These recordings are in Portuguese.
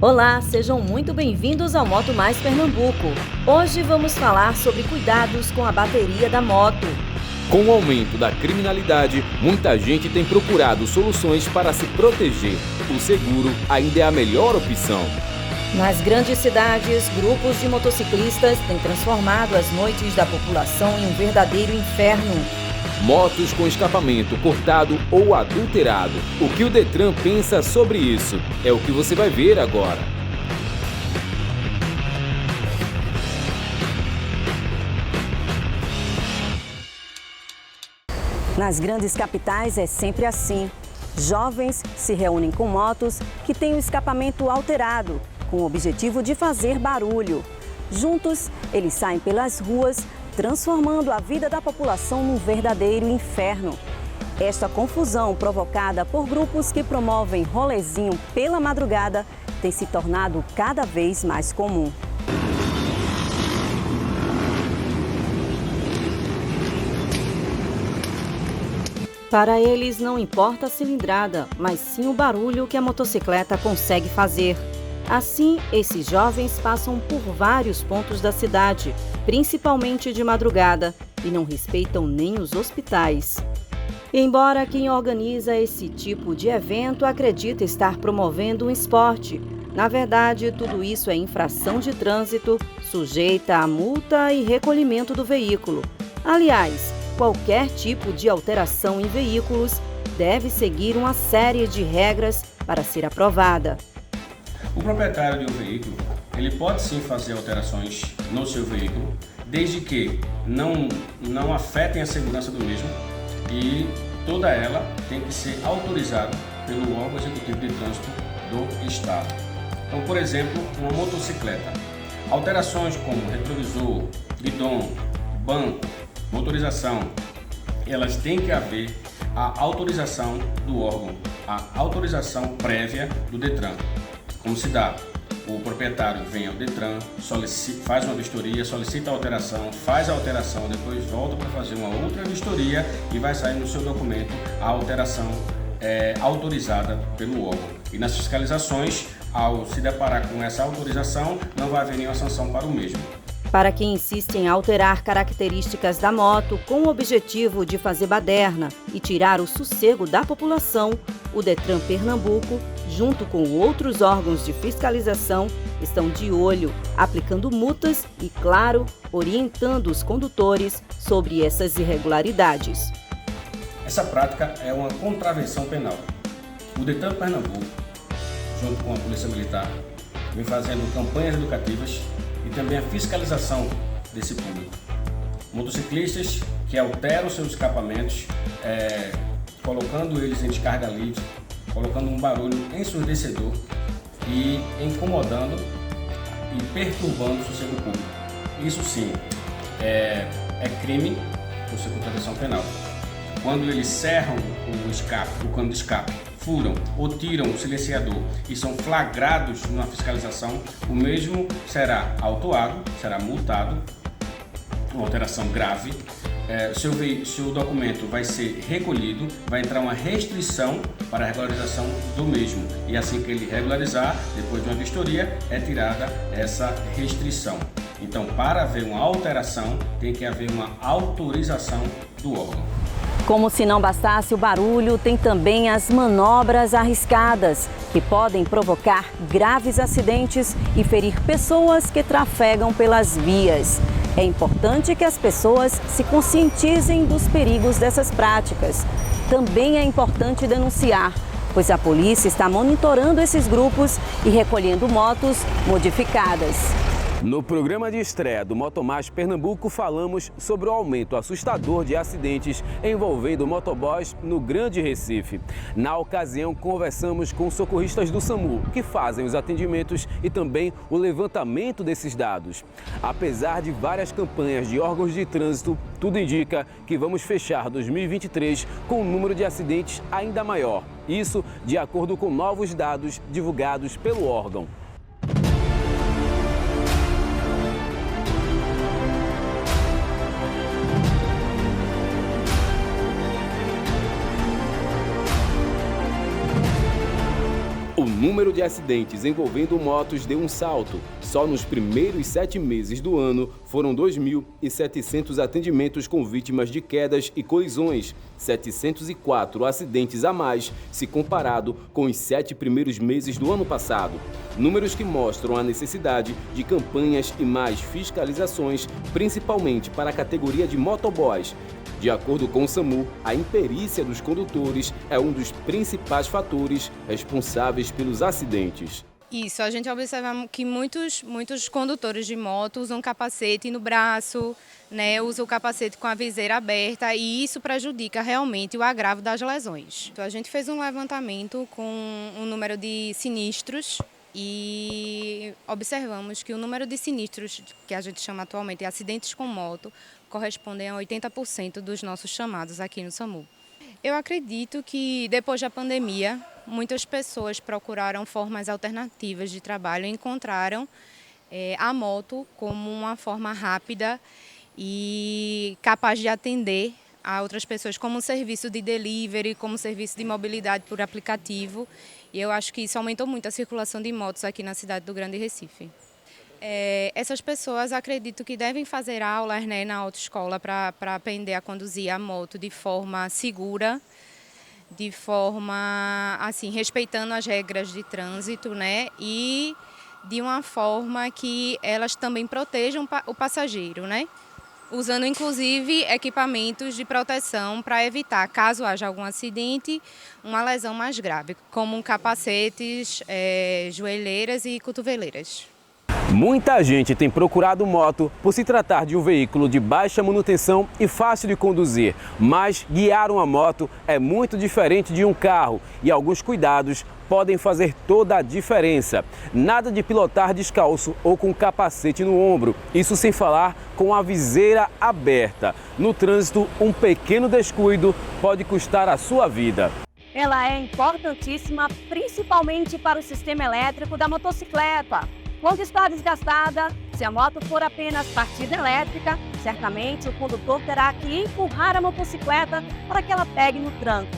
Olá, sejam muito bem-vindos ao Moto Mais Pernambuco. Hoje vamos falar sobre cuidados com a bateria da moto. Com o aumento da criminalidade, muita gente tem procurado soluções para se proteger. O seguro ainda é a melhor opção. Nas grandes cidades, grupos de motociclistas têm transformado as noites da população em um verdadeiro inferno. Motos com escapamento cortado ou adulterado. O que o Detran pensa sobre isso? É o que você vai ver agora. Nas grandes capitais é sempre assim. Jovens se reúnem com motos que têm o escapamento alterado, com o objetivo de fazer barulho. Juntos, eles saem pelas ruas, transformando a vida da população num verdadeiro inferno. Esta confusão provocada por grupos que promovem rolezinho pela madrugada tem se tornado cada vez mais comum. Para eles não importa a cilindrada, mas sim o barulho que a motocicleta consegue fazer. Assim, esses jovens passam por vários pontos da cidade, principalmente de madrugada, e não respeitam nem os hospitais. Embora quem organiza esse tipo de evento acredite estar promovendo um esporte, na verdade, tudo isso é infração de trânsito, sujeita a multa e recolhimento do veículo. Aliás, qualquer tipo de alteração em veículos deve seguir uma série de regras para ser aprovada. O proprietário de um veículo, ele pode sim fazer alterações no seu veículo, desde que não afetem a segurança do mesmo, e toda ela tem que ser autorizada pelo órgão executivo de trânsito do Estado. Então, por exemplo, uma motocicleta. Alterações como retrovisor, guidão, banco, motorização, elas têm que haver a autorização do órgão, a autorização prévia do Detran. Como se dá? O proprietário vem ao Detran, faz uma vistoria, solicita a alteração, faz a alteração, depois volta para fazer uma outra vistoria e vai sair no seu documento a alteração autorizada pelo órgão. E nas fiscalizações, ao se deparar com essa autorização, não vai haver nenhuma sanção para o mesmo. Para quem insiste em alterar características da moto com o objetivo de fazer baderna e tirar o sossego da população, o Detran Pernambuco, junto com outros órgãos de fiscalização, estão de olho, aplicando multas e, claro, orientando os condutores sobre essas irregularidades. Essa prática é uma contravenção penal. O Detran Pernambuco, junto com a Polícia Militar, vem fazendo campanhas educativas e também a fiscalização desse público. Motociclistas que alteram seus escapamentos, colocando eles em descarga livre, colocando um barulho ensurdecedor e incomodando e perturbando o sossego público. Isso sim é crime por ser contravenção penal. Quando eles serram o cano de escape, furam ou tiram o silenciador e são flagrados na fiscalização, o mesmo será autuado, será multado, uma alteração grave. Seu documento vai ser recolhido, vai entrar uma restrição para a regularização do mesmo. E assim que ele regularizar, depois de uma vistoria, é tirada essa restrição. Então, para haver uma alteração, tem que haver uma autorização do órgão. Como se não bastasse o barulho, tem também as manobras arriscadas, que podem provocar graves acidentes e ferir pessoas que trafegam pelas vias. É importante que as pessoas se conscientizem dos perigos dessas práticas. Também é importante denunciar, pois a polícia está monitorando esses grupos e recolhendo motos modificadas. No programa de estreia do Moto Mais Pernambuco, falamos sobre o aumento assustador de acidentes envolvendo motoboys no Grande Recife. Na ocasião, conversamos com socorristas do SAMU, que fazem os atendimentos e também o levantamento desses dados. Apesar de várias campanhas de órgãos de trânsito, tudo indica que vamos fechar 2023 com um número de acidentes ainda maior. Isso de acordo com novos dados divulgados pelo órgão. O número de acidentes envolvendo motos deu um salto. Só nos primeiros 7 meses do ano foram 2.700 atendimentos com vítimas de quedas e colisões, 704 acidentes a mais se comparado com os 7 primeiros meses do ano passado. Números que mostram a necessidade de campanhas e mais fiscalizações, principalmente para a categoria de motoboys. De acordo com o SAMU, a imperícia dos condutores é um dos principais fatores responsáveis pelos acidentes. Isso, a gente observa que muitos condutores de moto usam capacete no braço, né, usam o capacete com a viseira aberta e isso prejudica realmente o agravo das lesões. Então, a gente fez um levantamento com um número de sinistros e observamos que o número de sinistros, que a gente chama atualmente de acidentes com moto, correspondem a 80% dos nossos chamados aqui no SAMU. Eu acredito que depois da pandemia, muitas pessoas procuraram formas alternativas de trabalho e encontraram a moto como uma forma rápida e capaz de atender a outras pessoas como um serviço de delivery, como serviço de mobilidade por aplicativo. E eu acho que isso aumentou muito a circulação de motos aqui na cidade do Grande Recife. Essas pessoas acredito que devem fazer aulas, né, na autoescola para aprender a conduzir a moto de forma segura, de forma assim, respeitando as regras de trânsito, né, e de uma forma que elas também protejam o passageiro, né, usando inclusive equipamentos de proteção para evitar, caso haja algum acidente, uma lesão mais grave, como capacetes, joelheiras e cotoveleiras. Muita gente tem procurado moto por se tratar de um veículo de baixa manutenção e fácil de conduzir, mas guiar uma moto é muito diferente de um carro e alguns cuidados podem fazer toda a diferença. Nada de pilotar descalço ou com capacete no ombro, isso sem falar com a viseira aberta. No trânsito, um pequeno descuido pode custar a sua vida. Ela é importantíssima, principalmente para o sistema elétrico da motocicleta. Quando está desgastada, se a moto for apenas partida elétrica, certamente o condutor terá que empurrar a motocicleta para que ela pegue no tranco.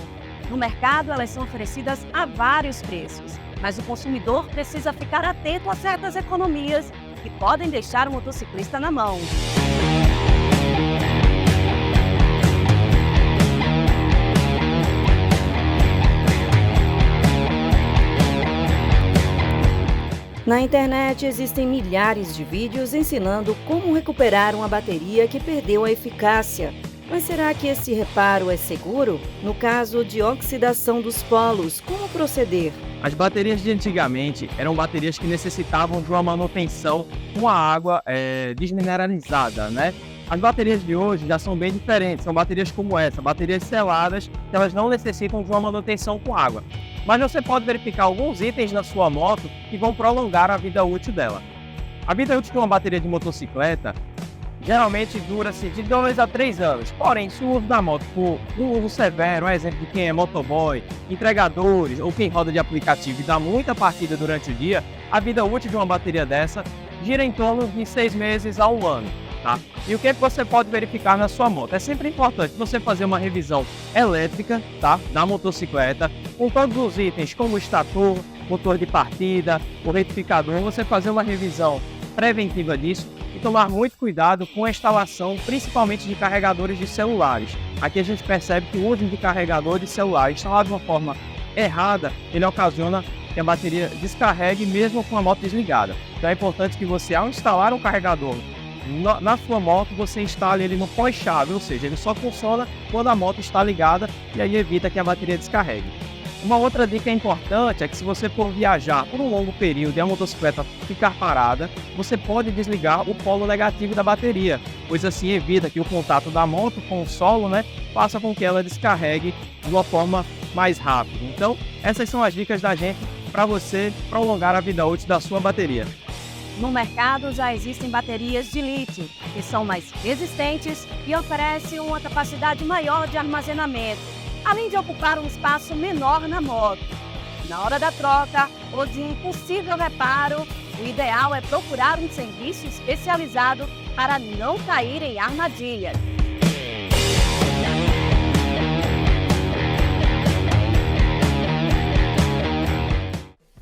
No mercado, elas são oferecidas a vários preços, mas o consumidor precisa ficar atento a certas economias que podem deixar o motociclista na mão. Na internet existem milhares de vídeos ensinando como recuperar uma bateria que perdeu a eficácia. Mas será que esse reparo é seguro? No caso de oxidação dos polos, como proceder? As baterias de antigamente eram baterias que necessitavam de uma manutenção com a água desmineralizada, né? As baterias de hoje já são bem diferentes, são baterias como essa, baterias seladas, que elas não necessitam de uma manutenção com água. Mas você pode verificar alguns itens na sua moto que vão prolongar a vida útil dela. A vida útil de uma bateria de motocicleta geralmente dura-se de 2 a 3 anos. Porém, se o uso da moto for um uso severo, um exemplo de quem é motoboy, entregadores ou quem roda de aplicativo e dá muita partida durante o dia, a vida útil de uma bateria dessa gira em torno de 6 meses a 1 ano. Tá? E o que você pode verificar na sua moto? É sempre importante você fazer uma revisão elétrica, tá, da motocicleta, com todos os itens como o estator, motor de partida, o retificador, você fazer uma revisão preventiva disso e tomar muito cuidado com a instalação, principalmente de carregadores de celulares. Aqui a gente percebe que o uso de carregador de celular instalado de uma forma errada, ele ocasiona que a bateria descarregue mesmo com a moto desligada. Então é importante que você, ao instalar um carregador na sua moto, você instale ele no pós-chave, ou seja, ele só funciona quando a moto está ligada e aí evita que a bateria descarregue. Uma outra dica importante é que se você for viajar por um longo período e a motocicleta ficar parada, você pode desligar o polo negativo da bateria, pois assim evita que o contato da moto com o solo, né, faça com que ela descarregue de uma forma mais rápida. Então, essas são as dicas da gente para você prolongar a vida útil da sua bateria. No mercado já existem baterias de lítio, que são mais resistentes e oferecem uma capacidade maior de armazenamento, além de ocupar um espaço menor na moto. Na hora da troca ou de impossível reparo, o ideal é procurar um serviço especializado para não cair em armadilhas.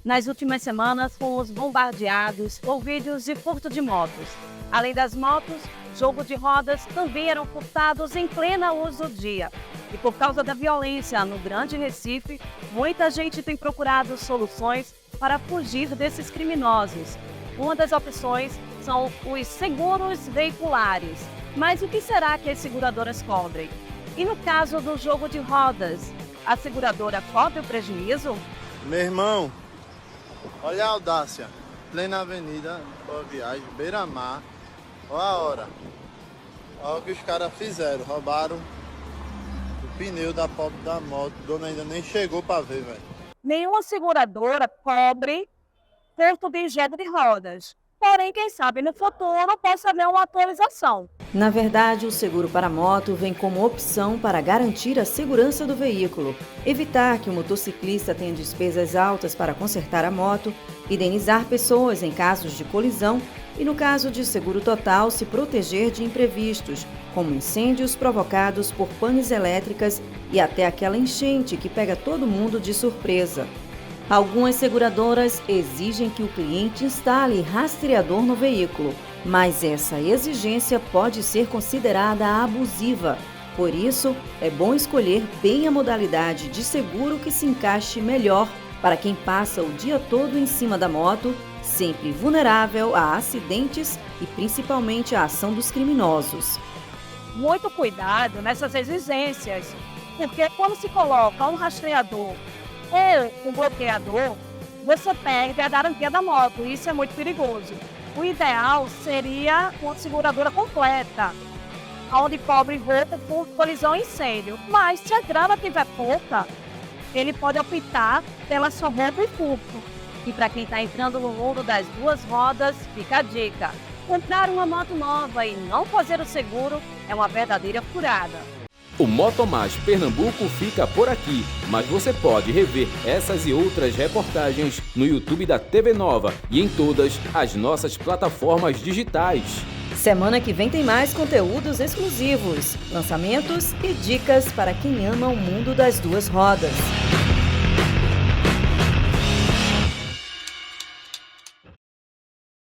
Nas últimas semanas, fomos bombardeados por vídeos de furto de motos. Além das motos, jogos de rodas também eram furtados em plena luz do dia. E por causa da violência no Grande Recife, muita gente tem procurado soluções para fugir desses criminosos. Uma das opções são os seguros veiculares. Mas o que será que as seguradoras cobrem? E no caso do jogo de rodas, a seguradora cobre o prejuízo? Meu irmão, olha a audácia. Plena avenida, Boa Viagem, Beira-Mar. Olha a hora. Olha o que os caras fizeram. Roubaram o pneu da pobre da moto. A dona ainda nem chegou para ver, velho. Nenhuma seguradora cobre furto de objeto de rodas. Porém, quem sabe no futuro possa haver uma atualização. Na verdade, o seguro para moto vem como opção para garantir a segurança do veículo, evitar que o motociclista tenha despesas altas para consertar a moto, indenizar pessoas em casos de colisão e, no caso de seguro total, se proteger de imprevistos, como incêndios provocados por panes elétricas e até aquela enchente que pega todo mundo de surpresa. Algumas seguradoras exigem que o cliente instale rastreador no veículo, mas essa exigência pode ser considerada abusiva. Por isso, é bom escolher bem a modalidade de seguro que se encaixe melhor para quem passa o dia todo em cima da moto, sempre vulnerável a acidentes e principalmente à ação dos criminosos. Muito cuidado nessas exigências, porque quando se coloca um rastreador ou um bloqueador, você perde a garantia da moto, e isso é muito perigoso. O ideal seria uma seguradora completa, onde cobre roubo por colisão e incêndio. Mas se a grana tiver pouca, ele pode optar pela só roubo e furto. E para quem está entrando no mundo das duas rodas, fica a dica: comprar uma moto nova e não fazer o seguro é uma verdadeira furada. O Moto Mais Pernambuco fica por aqui, mas você pode rever essas e outras reportagens no YouTube da TV Nova e em todas as nossas plataformas digitais. Semana que vem tem mais conteúdos exclusivos, lançamentos e dicas para quem ama o mundo das duas rodas.